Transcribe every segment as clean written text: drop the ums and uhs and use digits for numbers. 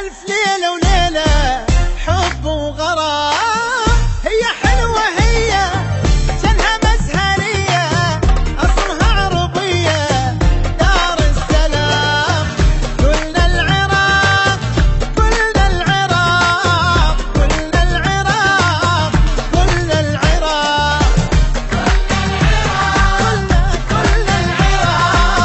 ألف ليلة وليلة حب وغرام، هي حلوة هي جنها مزهرية أصلها عربية دار السلام. كلنا العراق كلنا العراق كلنا العراق كلنا العراق كلنا العراق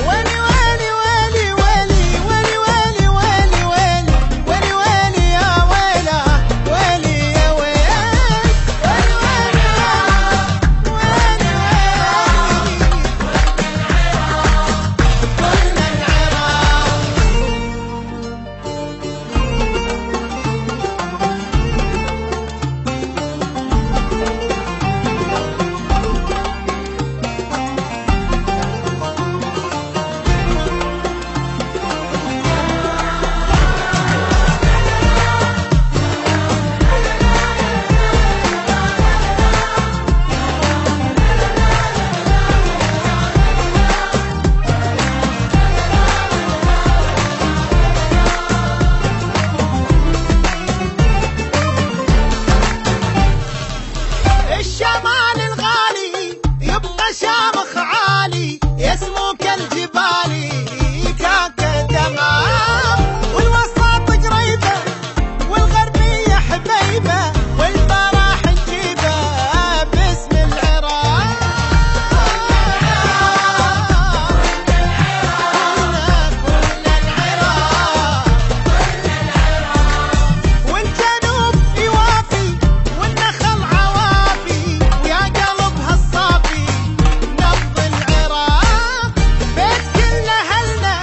ويلي ويلي ويلي ويلي ويلي ويلي ويلي ويلي ويلي ويلي يا ويله ويلي يا ويل ويلي ويلي ويلي ويلي الشمال الغالي يبقى شامخ عالي يسمو كالجبال كاكا تمام، والوسط قريبة والغربية حبيبة والفرح نجيبه باسم العراق. كلنا العراق والجنوب يوافي والنخل عوافي ويا قلبها الصافي نبض العراق. بيت كل أهلنا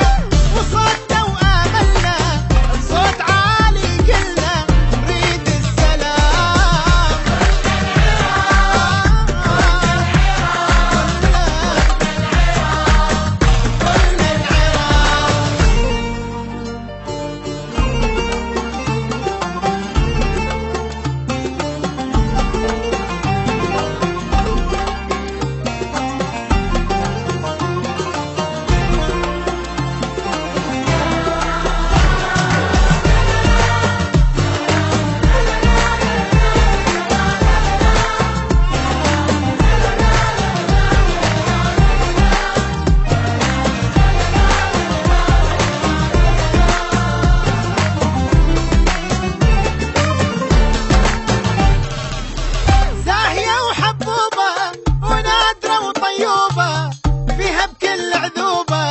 وصوتنا وآملنا بصوت عالي قلنا نريد السلام. زاهية وحبوبة ونادرة وطيوبة فيها بكل عذوبة